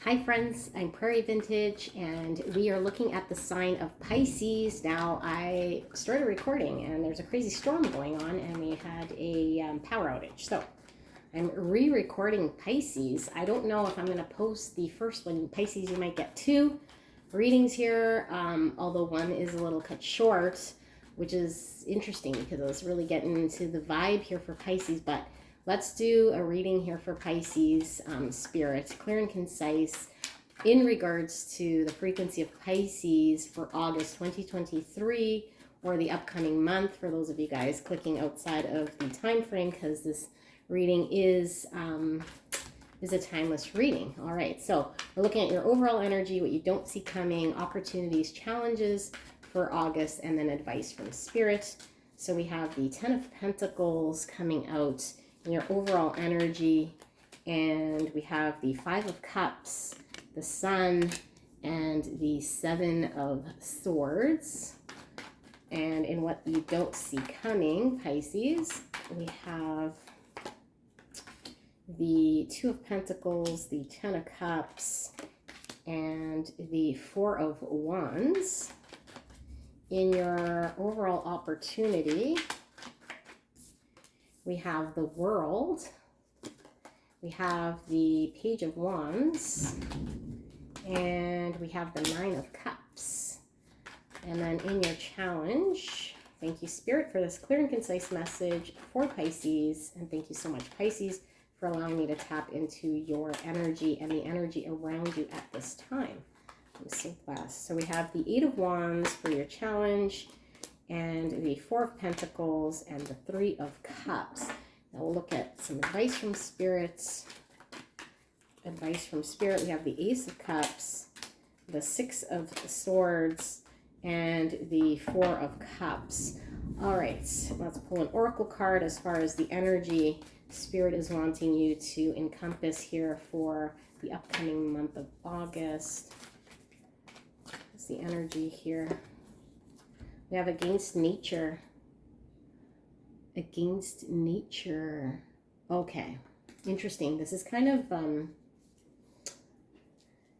Hi friends, I'm Prairie Vintage and we are looking at the sign of Pisces. Now I started recording and there's a crazy storm going on and we had a power outage. So I'm re-recording Pisces. I don't know if I'm going to post the first one. Pisces, you might get two readings here, although one is a little cut short, which is interesting because I was really getting into the vibe here for Pisces. But let's do a reading here for Pisces, spirit, clear and concise, in regards to the frequency of Pisces for August 2023, or the upcoming month, for those of you guys clicking outside of the time frame, because this reading is a timeless reading. All right, so we're looking at your overall energy, what you don't see coming, opportunities, challenges for August, and then advice from Spirit. So we have the Ten of Pentacles coming out in your overall energy, and we have the Five of Cups, the Sun, and the Seven of Swords. And in what you don't see coming, Pisces, we have the Two of Pentacles, the Ten of Cups, and the Four of Wands. In your overall opportunity, we have the World, we have the Page of Wands, and we have the Nine of Cups. And then in your challenge, thank you, Spirit, for this clear and concise message for Pisces. And thank you so much, Pisces, for allowing me to tap into your energy and the energy around you at this time. I'm so blessed. So we have the Eight of Wands for your challenge, and the Four of Pentacles, and the Three of Cups. Now we'll look at some advice from Spirit. Advice from Spirit. We have the Ace of Cups, the Six of Swords, and the Four of Cups. All right, let's pull an oracle card as far as the energy Spirit is wanting you to encompass here for the upcoming month of August. What's the energy here? We have against nature. Against nature. Okay, interesting. This is kind of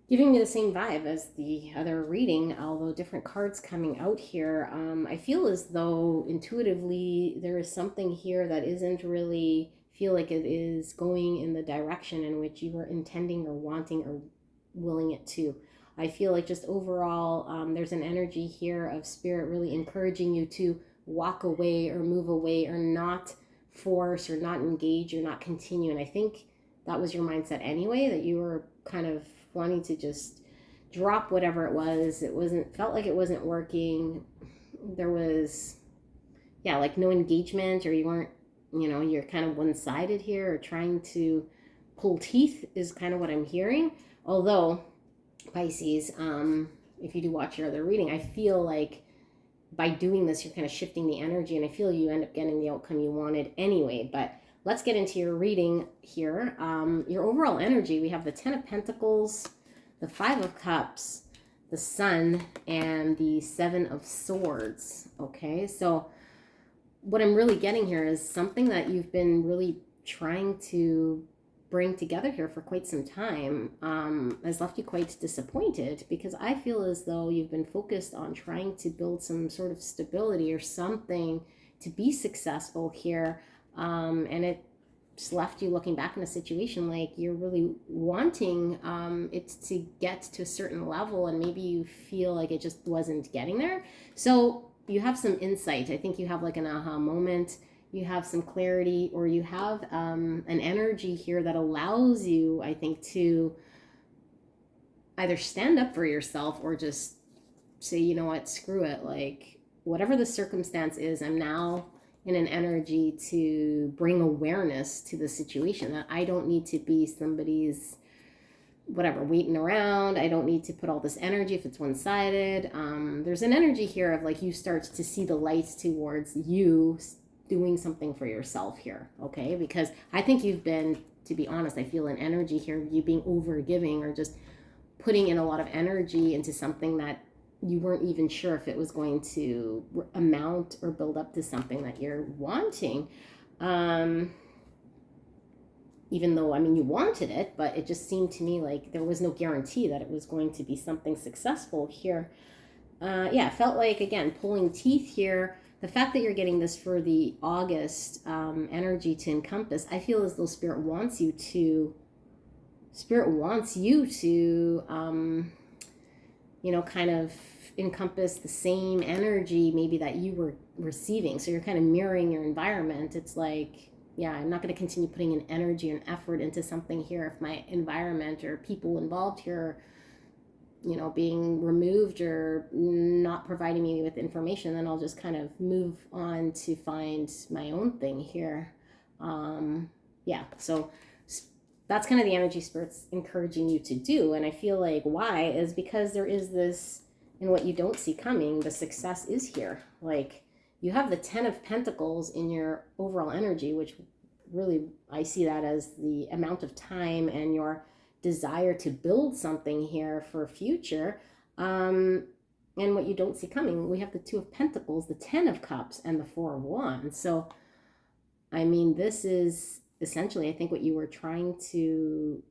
giving me the same vibe as the other reading, although different cards coming out here. I feel as though intuitively there is something here that isn't really feel like it is going in the direction in which you were intending or wanting or willing it to. I feel like just overall, there's an energy here of Spirit really encouraging you to walk away or move away or not force or not engage or not continue. And I think that was your mindset anyway, that you were kind of wanting to just drop whatever it was. Felt like it wasn't working. There was, like no engagement, or you weren't, you're kind of one-sided here or trying to pull teeth is kind of what I'm hearing. Although, Pisces, if you do watch your other reading, I feel like by doing this, you're kind of shifting the energy, and I feel you end up getting the outcome you wanted anyway. But let's get into your reading here. Your overall energy, we have the Ten of Pentacles, the Five of Cups, the Sun, and the Seven of Swords. Okay, so what I'm really getting here is something that you've been really trying to bring together here for quite some time has left you quite disappointed, because I feel as though you've been focused on trying to build some sort of stability or something to be successful here, and it just left you looking back in a situation like you're really wanting it to get to a certain level, and maybe you feel like it just wasn't getting there. So you have some insight. I think you have like an aha moment. You have some clarity, or you have an energy here that allows you, I think, to either stand up for yourself or just say, you know what, screw it. Like, whatever the circumstance is, I'm now in an energy to bring awareness to the situation, that I don't need to be somebody's waiting around. I don't need to put all this energy if it's one-sided. There's an energy here of like you start to see the lights towards you doing something for yourself here, okay? Because I think you've been, to be honest, I feel an energy here of you being over-giving, or just putting in a lot of energy into something that you weren't even sure if it was going to amount or build up to something that you're wanting. even though, I mean, you wanted it, but it just seemed to me like there was no guarantee that it was going to be something successful here. Yeah, it felt like, again, pulling teeth here. The fact that you're getting this for the August energy to encompass, I feel as though Spirit wants you to, kind of encompass the same energy maybe that you were receiving. So you're kind of mirroring your environment. It's like, yeah, I'm not going to continue putting an energy and effort into something here if my environment or people involved here, being removed or not providing me with information. Then I'll just kind of move on to find my own thing here. Yeah, so that's kind of the energy Spirit's encouraging you to do. And I feel like why is because there is this, in what you don't see coming, the success is here. Like, you have the 10 of Pentacles in your overall energy, which really, I see that as the amount of time and your desire to build something here for future. And what you don't see coming, we have the 2 of Pentacles, the 10 of Cups, and the 4 of Wands. So, I mean, this is essentially, I think, what you were trying to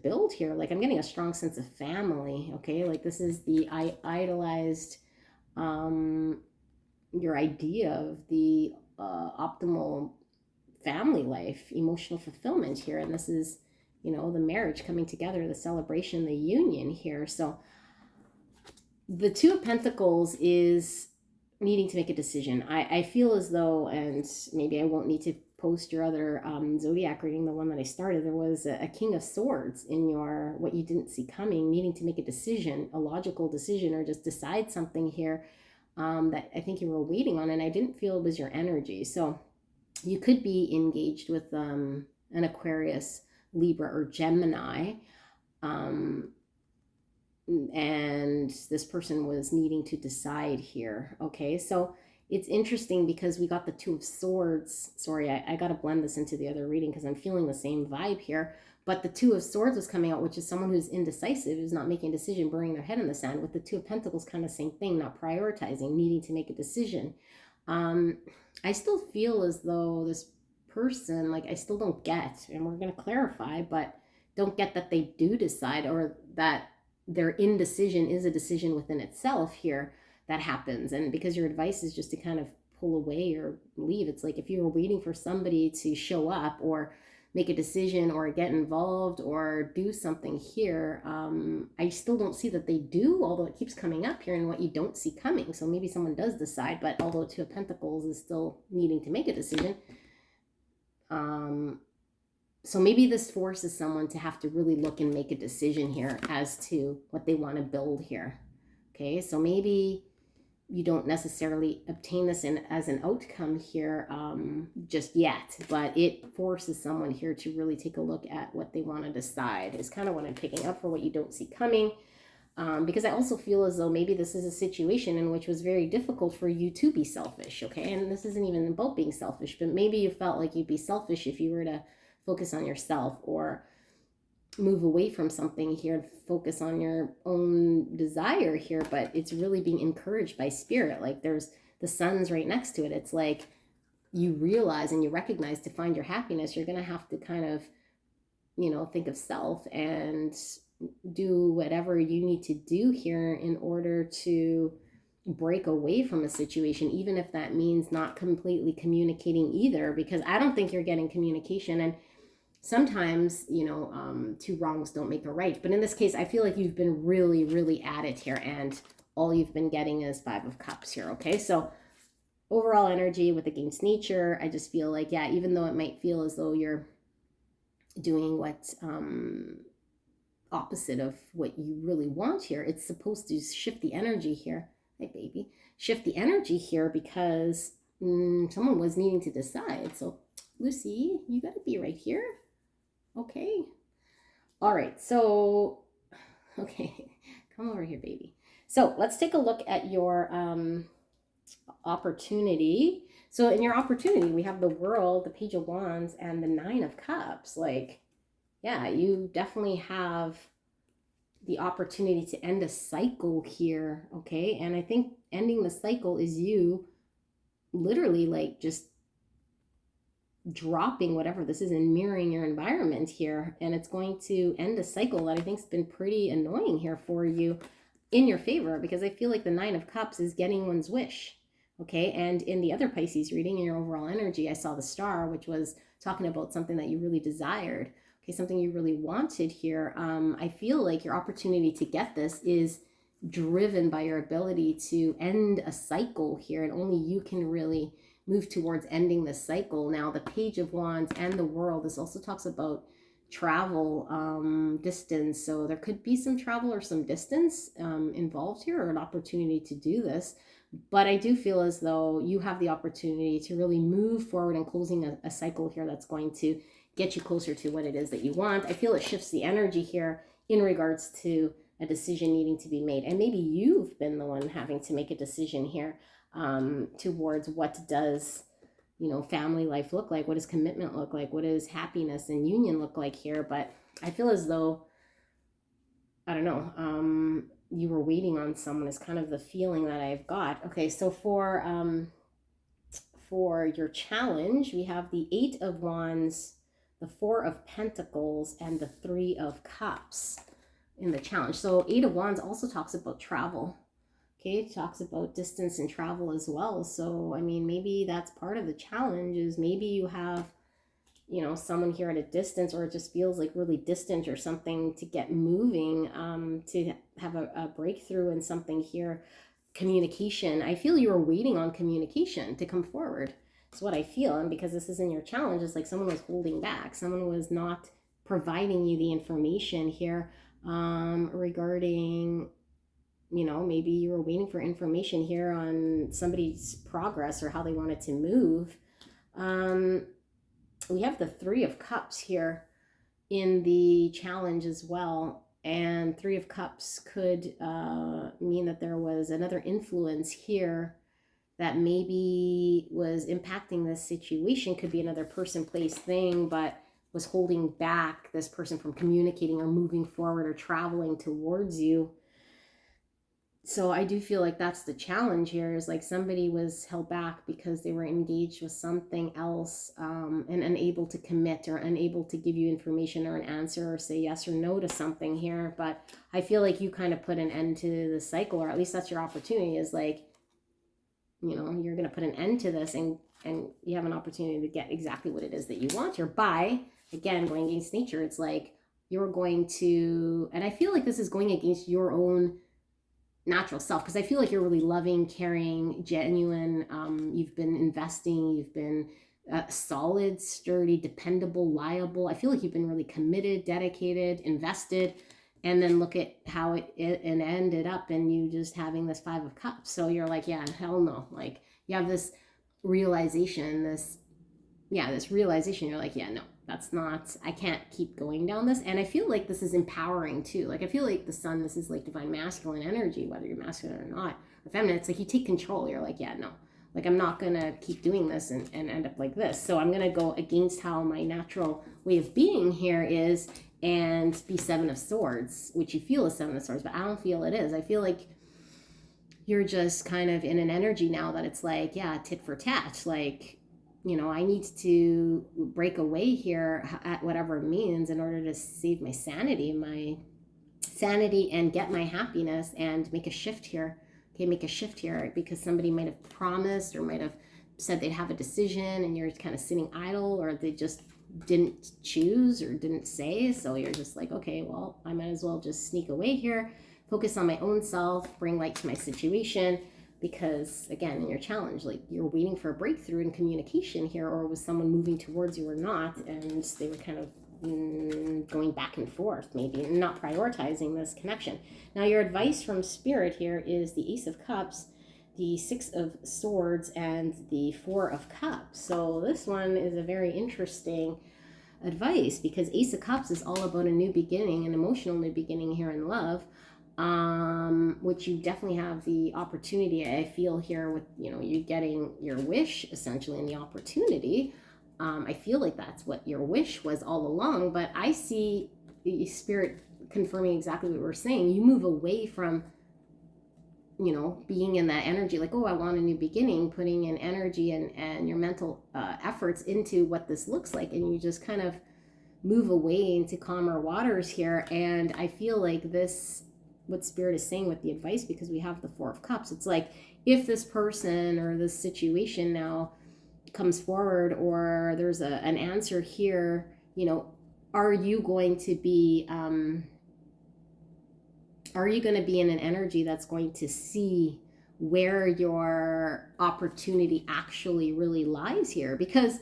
build here. Like, I'm getting a strong sense of family. Okay, like this is the idolized, your idea of the optimal family life, emotional fulfillment here. And this is, the marriage coming together, the celebration, the union here. So the 2 of Pentacles is needing to make a decision. I feel as though, and maybe I won't need to post your other Zodiac reading, the one that I started, there was a King of Swords in your what you didn't see coming, needing to make a decision, a logical decision, or just decide something here that I think you were waiting on, and I didn't feel it was your energy. So you could be engaged with an Aquarius, Libra, or Gemini, and this person was needing to decide here. Okay, so it's interesting because we got the 2 of Swords. Sorry, I got to blend this into the other reading because I'm feeling the same vibe here. But the 2 of Swords was coming out, which is someone who's indecisive, who's not making a decision, burying their head in the sand. With the 2 of Pentacles, kind of same thing, not prioritizing, needing to make a decision. I still feel as though this person, like, I still don't get, and we're going to clarify, but don't get that they do decide, or that their indecision is a decision within itself here that happens. And because your advice is just to kind of pull away or leave, it's like if you were waiting for somebody to show up or make a decision or get involved or do something here, I still don't see that they do, although it keeps coming up here in what you don't see coming. So maybe someone does decide, but although 2 of Pentacles is still needing to make a decision, so maybe this forces someone to have to really look and make a decision here as to what they want to build here. Okay, so maybe you don't necessarily obtain this as an outcome here just yet, but it forces someone here to really take a look at what they want to decide, is kind of what I'm picking up for what you don't see coming. Because I also feel as though maybe this is a situation in which it was very difficult for you to be selfish, okay? And this isn't even about being selfish, but maybe you felt like you'd be selfish if you were to focus on yourself or move away from something here and focus on your own desire here. But it's really being encouraged by Spirit. Like, there's the sun's right next to it. It's like you realize and you recognize, to find your happiness, you're going to have to kind of, think of self and do whatever you need to do here in order to break away from a situation, even if that means not completely communicating either, because I don't think you're getting communication. And sometimes, 2 wrongs don't make a right. But in this case, I feel like you've been really, really at it here, and all you've been getting is 5 of Cups here. Okay, so overall energy with against nature, I just feel like, yeah, even though it might feel as though you're doing what opposite of what you really want here, it's supposed to shift the energy here. Hey, baby, shift the energy here because someone was needing to decide. So, Lucy, you got to be right here. Okay. All right. So, okay, come over here, baby. So let's take a look at your opportunity. So in your opportunity, we have the World, the Page of Wands, and the 9 of Cups. Like, yeah, you definitely have the opportunity to end a cycle here, okay? And I think ending the cycle is you literally, like, just dropping whatever this is and mirroring your environment here. And it's going to end a cycle that I think has been pretty annoying here for you in your favor, because I feel like the Nine of Cups is getting one's wish. Okay. And in the other Pisces reading, in your overall energy, I saw the star, which was talking about something that you really desired. Okay. Something you really wanted here. I feel like your opportunity to get this is driven by your ability to end a cycle here, and only you can really move towards ending this cycle. Now, the Page of Wands and the World, this also talks about travel, distance. So there could be some travel or some distance involved here, or an opportunity to do this. But I do feel as though you have the opportunity to really move forward and closing a cycle here that's going to get you closer to what it is that you want. I feel it shifts the energy here in regards to a decision needing to be made. And maybe you've been the one having to make a decision here towards what does, family life look like? What does commitment look like? What does happiness and union look like here? But I feel as though, I don't know, you were waiting on someone is kind of the feeling that I've got. Okay, so for your challenge, we have the Eight of Wands, the Four of Pentacles, and the Three of Cups in the challenge. So Eight of Wands also talks about travel. Okay, it talks about distance and travel as well. So, I mean, maybe that's part of the challenge, is maybe you have, someone here at a distance, or it just feels like really distant or something, to get moving, to have a breakthrough in something here. Communication. I feel you were waiting on communication to come forward. That's what I feel. And because this is in your challenge, it's like someone was holding back. Someone was not providing you the information here regarding, maybe you were waiting for information here on somebody's progress or how they wanted to move. We have the Three of Cups here in the challenge as well. And Three of Cups could mean that there was another influence here that maybe was impacting this situation. Could be another person, place, thing, but was holding back this person from communicating or moving forward or traveling towards you. So I do feel like that's the challenge here, is like somebody was held back because they were engaged with something else, and unable to commit or unable to give you information or an answer or say yes or no to something here. But I feel like you kind of put an end to the cycle, or at least that's your opportunity, is like, you're going to put an end to this, and you have an opportunity to get exactly what it is that you want here by, again, going against nature. It's like you're going to, and I feel like this is going against your own natural self, because I feel like you're really loving, caring, genuine. You've been investing, you've been solid, sturdy, dependable, liable. I feel like you've been really committed, dedicated, invested. And then look at how it ended up, and you just having this Five of Cups. So you're like, yeah, hell no. Like, you have this realization, this realization. You're like, yeah, no, that's not, I can't keep going down this. And I feel like this is empowering too. Like, I feel like the sun, this is like divine masculine energy, whether you're masculine or not, or feminine. It's like you take control. You're like, yeah, no, like, I'm not going to keep doing this and end up like this. So I'm going to go against how my natural way of being here is, and be Seven of Swords, which you feel is Seven of Swords, but I don't feel it is. I feel like you're just kind of in an energy now that it's like, yeah, tit for tat. Like, I need to break away here at whatever it means in order to save my sanity, and get my happiness, and make a shift here. Okay, make a shift here, because somebody might have promised or might have said they'd have a decision, and you're kind of sitting idle, or they just didn't choose or didn't say. So you're just like, okay, well, I might as well just sneak away here, focus on my own self, bring light to my situation. Because again, in your challenge, like, you're waiting for a breakthrough in communication here, or was someone moving towards you or not, and they were kind of going back and forth, maybe, and not prioritizing this connection. Now, your advice from Spirit here is the Ace of Cups, the Six of Swords, and the Four of Cups. So this one is a very interesting advice, because Ace of Cups is all about a new beginning, an emotional new beginning here in love, which you definitely have the opportunity, I feel here, with, you getting your wish essentially, and the opportunity. I feel like that's what your wish was all along, but I see the Spirit confirming exactly what we're saying. You move away from you know, being in that energy, like, oh, I want a new beginning, putting in energy and your mental efforts into what this looks like. And you just kind of move away into calmer waters here. And I feel like this, what Spirit is saying with the advice, because we have the Four of Cups, it's like, if this person or this situation now comes forward, or there's an answer here, you know, are you going to be in an energy that's going to see where your opportunity actually really lies here? Because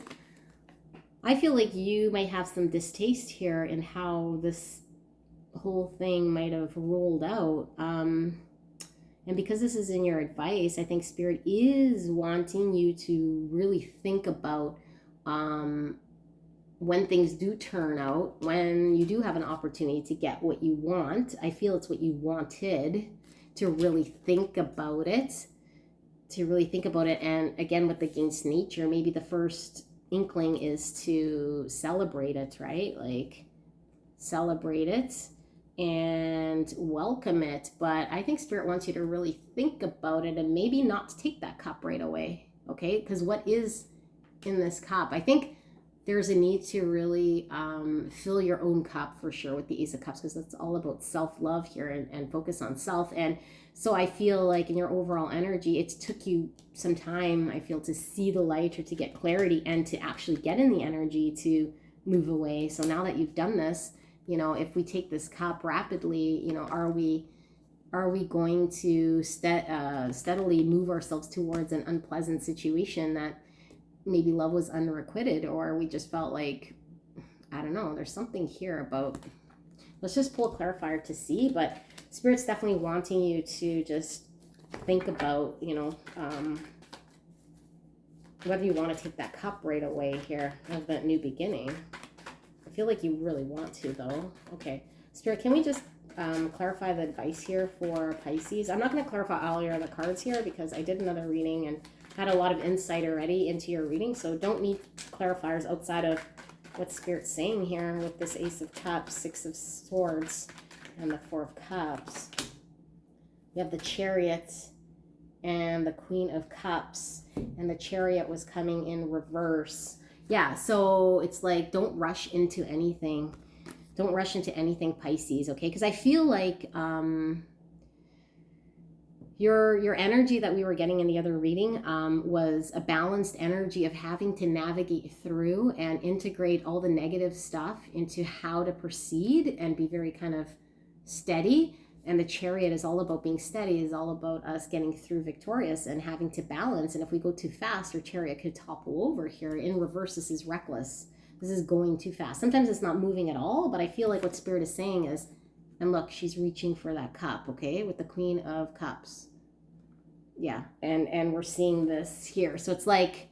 I feel like you might have some distaste here in how this whole thing might have rolled out. And because this is in your advice, I think Spirit is wanting you to really think about when things do turn out, when you do have an opportunity to get what you want. I feel it's what you wanted, to really think about it. And again, with against nature, maybe the first inkling is to celebrate it, right? Like, celebrate it and welcome it. But I think Spirit wants you to really think about it and maybe not take that cup right away, okay? Because what is in this cup? I think there's a need to really fill your own cup for sure with the Ace of Cups, because it's all about self-love here and focus on self. And so I feel like in your overall energy, it took you some time, I feel, to see the light or to get clarity and to actually get in the energy to move away. So now that you've done this, you know, if we take this cup rapidly, you know, are we going to steadily move ourselves towards an unpleasant situation that maybe love was unrequited, or we just felt like, I don't know, there's something here about, let's just pull a clarifier to see. But Spirit's definitely wanting you to just think about, you know, whether you want to take that cup right away here of that new beginning. I feel like you really want to, though. Okay, Spirit, can we just clarify the advice here for Pisces? I'm not going to clarify all your other cards here because I did another reading and had a lot of insight already into your reading, so don't need clarifiers outside of what Spirit's saying here with this Ace of Cups, Six of Swords, and the Four of Cups. You have the Chariot and the Queen of Cups, and the Chariot was coming in reverse. Yeah, so it's like, don't rush into anything. Don't rush into anything, Pisces, okay? Because I feel like your energy that we were getting in the other reading was a balanced energy of having to navigate through and integrate all the negative stuff into how to proceed and be very kind of steady. And the Chariot is all about being steady, is all about us getting through victorious and having to balance. And if we go too fast, our Chariot could topple over here. In reverse, this is reckless. This is going too fast. Sometimes it's not moving at all, but I feel like what Spirit is saying is, and look, she's reaching for that cup, okay, with the Queen of Cups. Yeah, and we're seeing this here. So it's like,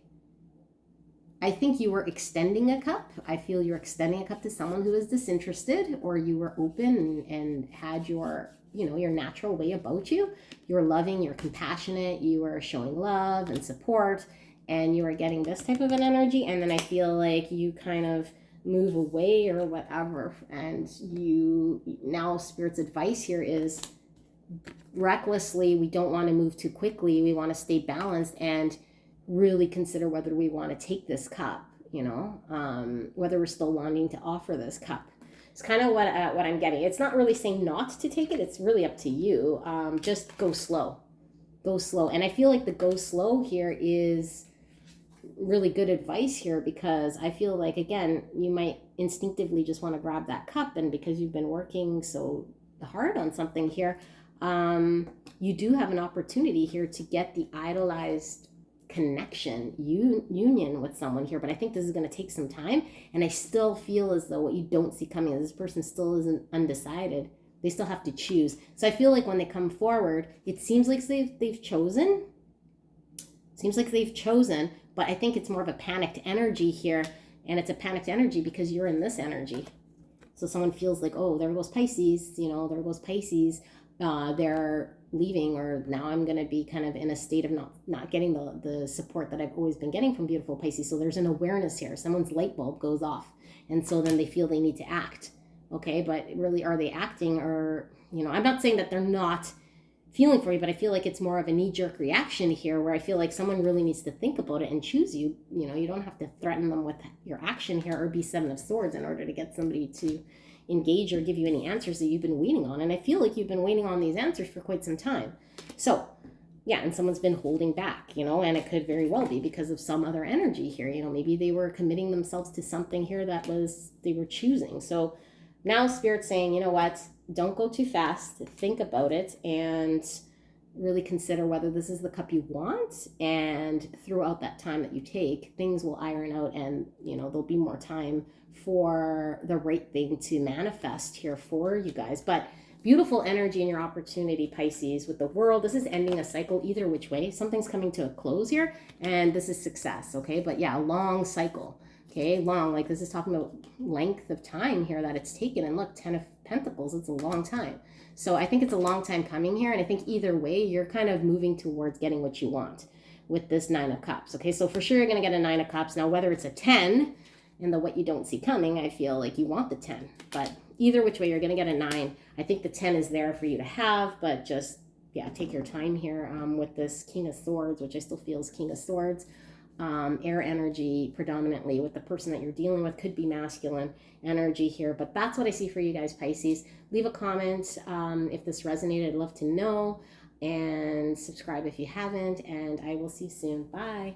I think you were extending a cup. I feel you're extending a cup to someone who is disinterested, or you were open and had your, you know, your natural way about you. You're loving, you're compassionate, you are showing love and support, and you are getting this type of an energy. And then I feel like you kind of move away or whatever. And you, now Spirit's advice here is, recklessly, we don't want to move too quickly. We want to stay balanced and really consider whether we want to take this cup, you know, whether we're still wanting to offer this cup. It's kind of what I'm getting. It's not really saying not to take it. It's really up to you. Just go slow. Go slow. And I feel like the go slow here is really good advice here, because I feel like, again, you might instinctively just want to grab that cup, and because you've been working so hard on something here, you do have an opportunity here to get the idolized connection, union with someone here. But I think this is going to take some time, and I still feel as though what you don't see coming is this person still isn't undecided. They still have to choose. So I feel like when they come forward, it seems like they've chosen. Seems like they've chosen, but I think it's more of a panicked energy here, and it's a panicked energy because you're in this energy. So someone feels like, oh, there goes Pisces, you know, there goes Pisces. They're leaving, or now I'm going to be kind of in a state of not getting the support that I've always been getting from beautiful Pisces. So there's an awareness here. Someone's light bulb goes off, and so then they feel they need to act. Okay, but really, are they acting? Or, you know, I'm not saying that they're not feeling for you, but I feel like it's more of a knee-jerk reaction here, where I feel like someone really needs to think about it and choose you. You know, you don't have to threaten them with your action here or be Seven of Swords in order to get somebody to engage or give you any answers that you've been waiting on. And I feel like you've been waiting on these answers for quite some time. So yeah, and someone's been holding back, you know, and it could very well be because of some other energy here. You know, maybe they were committing themselves to something here that was, they were choosing. So now Spirit's saying, you know what, don't go too fast, think about it, and really consider whether this is the cup you want. And throughout that time that you take, things will iron out, and, you know, there'll be more time for the right thing to manifest here for you guys. But beautiful energy in your opportunity, Pisces, with the World. This is ending a cycle either which way. Something's coming to a close here, and this is success, okay? But yeah, a long cycle, okay? Long, like this is talking about length of time here that it's taken. And look, 10 of Pentacles, it's a long time. So I think it's a long time coming here, and I think either way, you're kind of moving towards getting what you want with this 9 of Cups, okay? So for sure, you're going to get a 9 of Cups. Now, whether it's a 10 and the what you don't see coming, I feel like you want the 10, but either which way, you're going to get a 9. I think the 10 is there for you to have, but just, yeah, take your time here with this King of Swords, which I still feel is King of Swords. Air energy predominantly with the person that you're dealing with, could be masculine energy here, but that's what I see for you guys, Pisces. Leave a comment if this resonated. I'd love to know, and subscribe if you haven't, and I will see you soon. Bye.